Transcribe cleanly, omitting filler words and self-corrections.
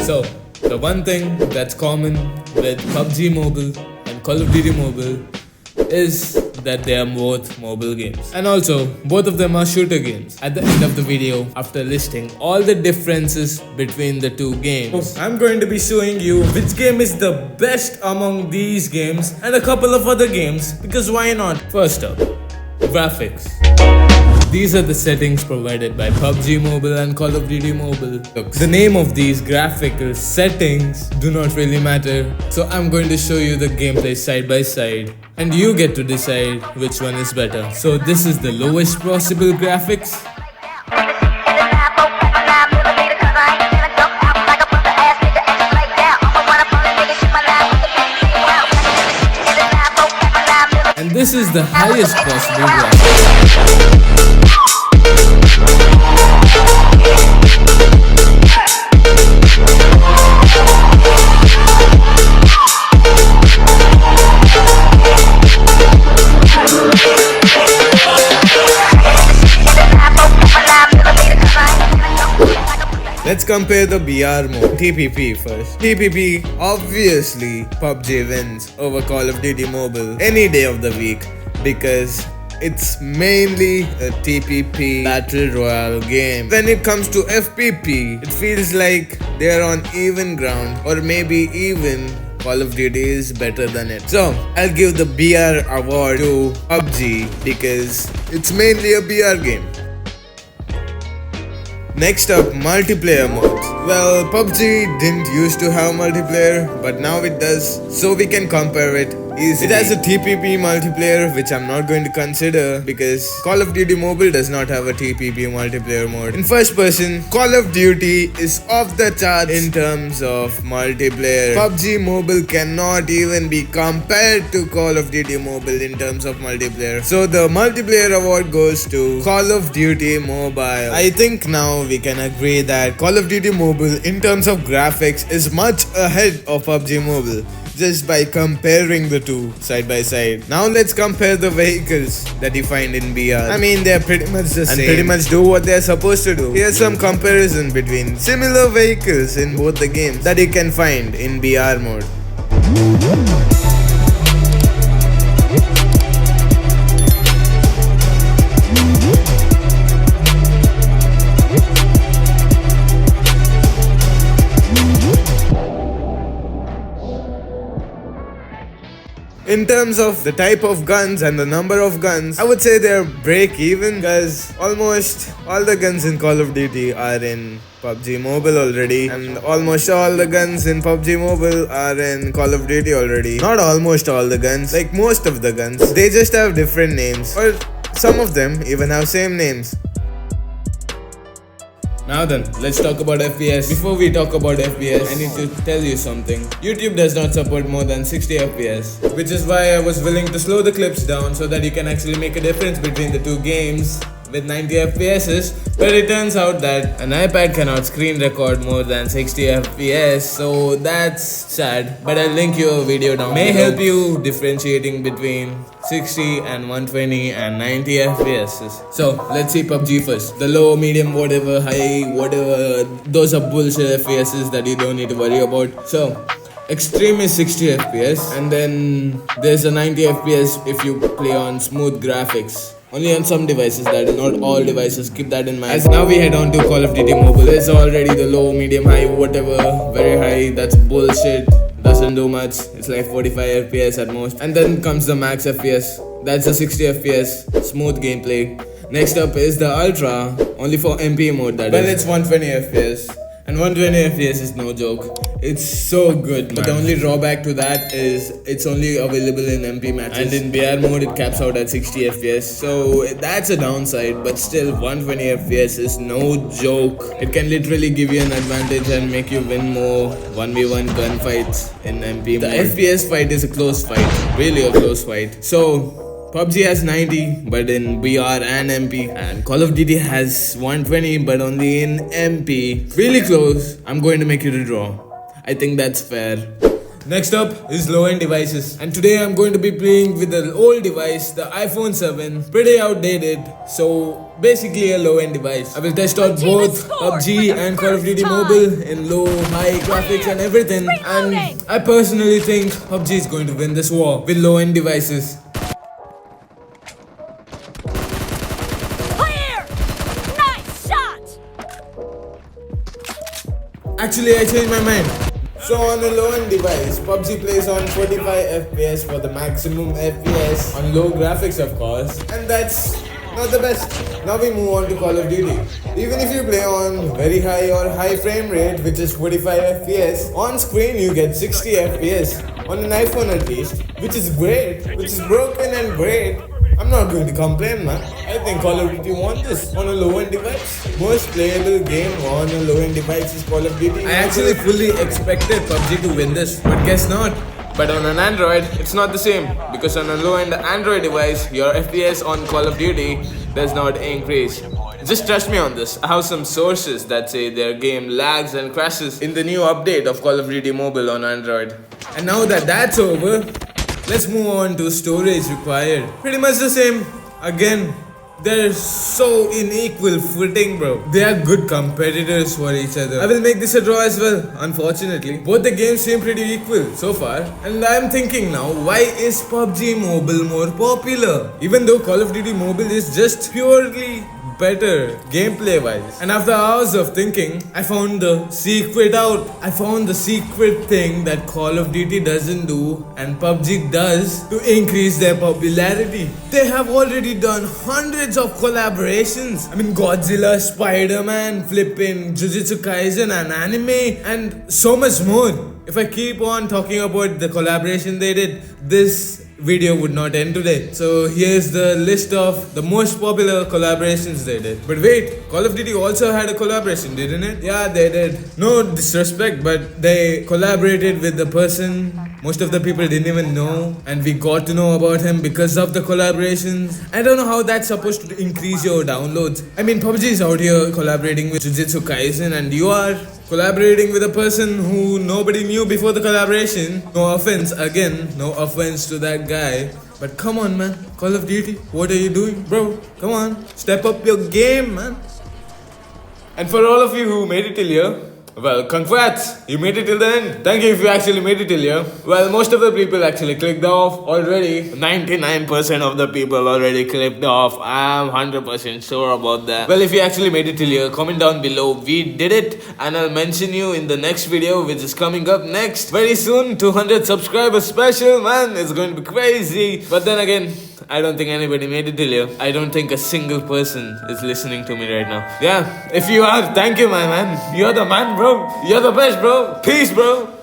So, the one thing that's common with PUBG Mobile and Call of Duty Mobile is that they are both mobile games. And also, both of them are shooter games. At the end of the video, after listing all the differences between the two games, I'm going to be showing you which game is the best among these games and a couple of other games, because why not? First up, graphics. These are the settings provided by PUBG Mobile and Call of Duty Mobile. Look, the name of these graphical settings do not really matter, so I'm going to show you the gameplay side by side and you get to decide which one is better. So this is the lowest possible graphics. And this is the highest possible graphics. Let's compare the BR mode, TPP first. TPP, obviously PUBG wins over Call of Duty Mobile any day of the week because it's mainly a TPP Battle Royale game. When it comes to FPP, it feels like they're on even ground, or maybe even Call of Duty is better than it. So, I'll give the BR award to PUBG because it's mainly a BR game. Next up, multiplayer modes. Well, PUBG didn't used to have multiplayer, but now it does, so we can compare it easily. It has a TPP multiplayer, which I'm not going to consider because Call of Duty Mobile does not have a TPP multiplayer mode. In first person, Call of Duty is off the charts in terms of multiplayer. PUBG Mobile cannot even be compared to Call of Duty Mobile in terms of multiplayer. So the multiplayer award goes to Call of Duty Mobile. I think now we can agree that Call of Duty Mobile in terms of graphics is much ahead of PUBG Mobile, just by comparing the two side by side. Now let's compare the vehicles that you find in BR. I mean, they're pretty much the same and pretty much do what they're supposed to do. Here's some comparison between similar vehicles in both the games that you can find in BR mode. In terms of the type of guns and the number of guns, I would say they're break even because almost all the guns in Call of Duty are in PUBG Mobile already, and almost all the guns in PUBG Mobile are in Call of Duty already. Not almost all the guns, like most of the guns. They just have different names, or some of them even have same names. Now then, let's talk about FPS. Before we talk about FPS, I need to tell you something. YouTube does not support more than 60 FPS, which is why I was willing to slow the clips down so that you can actually make a difference between the two games with 90 FPSs, but it turns out that an iPad cannot screen record more than 60 FPS, so that's sad, but I'll link you a video down below. May help you differentiating between 60 and 120 and 90 FPSs. So let's see PUBG first. The low, medium, whatever, high, whatever, those are bullshit FPSs that you don't need to worry about. So extreme is 60 FPS, and then there's a 90 FPS if you play on smooth graphics. Only on some devices, that is not all devices, keep that in mind. As now we head on to Call of Duty Mobile. There's already the low, medium, high, whatever, very high, that's bullshit, doesn't do much, it's like 45 FPS at most. And then comes the max FPS, that's the 60 FPS, smooth gameplay. Next up is the Ultra, only for MP mode that is. But it's 120 FPS. And 120 FPS is no joke. It's so good, man. But the only drawback to that is it's only available in MP matches. And in BR mode, it caps out at 60 FPS. So that's a downside, but still 120 FPS is no joke. It can literally give you an advantage and make you win more 1v1 gunfights in MP mode. The FPS fight is a close fight, really a close fight. So PUBG has 90 but in BR and MP, and Call of Duty has 120 but only in MP. Really close. I'm going to make it a draw. I think that's fair. Next up is low-end devices, and today I'm going to be playing with the old device, the iPhone 7, pretty outdated, so basically a low-end device. I will test out both PUBG and Call of Duty Mobile in low, high graphics and everything, and I personally think PUBG is going to win this war with low-end devices. Actually, I changed my mind. So on a low-end device, PUBG plays on 45 FPS for the maximum FPS on low graphics, of course, and that's not the best. Now we move on to Call of Duty. Even if you play on very high or high frame rate, which is 45 FPS, on screen you get 60 FPS on an iPhone at least, which is great, which is broken and great. I'm not going to complain, man. I think Call of Duty won this on a low-end device. Most playable game on a low-end device is Call of Duty. I actually fully expected PUBG to win this, but guess not. But on an Android, it's not the same, because on a low-end Android device, your FPS on Call of Duty does not increase. Just trust me on this. I have some sources that say their game lags and crashes in the new update of Call of Duty Mobile on Android. And now that that's over, let's move on to storage required. Pretty much the same. Again, they're so in equal footing, bro. They are good competitors for each other. I will make this a draw as well, unfortunately. Both the games seem pretty equal so far. And I'm thinking now, why is PUBG Mobile more popular? Even though Call of Duty Mobile is just purely better gameplay wise. And after hours of thinking, I found the secret out. I found the secret thing that Call of Duty doesn't do and PUBG does to increase their popularity. They have already done hundreds of collaborations. I mean, Godzilla, Spider-Man, flipping Jujutsu Kaisen and anime and so much more. If I keep on talking about the collaboration they did, this video would not end today. So here's the list of the most popular collaborations they did. But wait, Call of Duty also had a collaboration, didn't it? Yeah, they did. No disrespect, but they collaborated with the person most of the people didn't even know, and we got to know about him because of the collaborations. I don't know how that's supposed to increase your downloads. I mean, PUBG is out here collaborating with Jujutsu Kaisen, and you are collaborating with a person who nobody knew before the collaboration. No offense, again, no offense to that guy. But come on, man. Call of Duty, what are you doing? Bro, come on. Step up your game, man. And for all of you who made it till here, well, congrats! You made it till the end. Thank you if you actually made it till here. Well, most of the people actually clicked off already. 99% of the people already clicked off. I'm 100% sure about that. Well, if you actually made it till here, comment down below. We did it, and I'll mention you in the next video, which is coming up next very soon. 200 subscribers special, man. It's going to be crazy. But then again, I don't think anybody made it till here. I don't think a single person is listening to me right now. Yeah, if you are, thank you, my man. You're the man, bro. You're the best, bro. Peace, bro.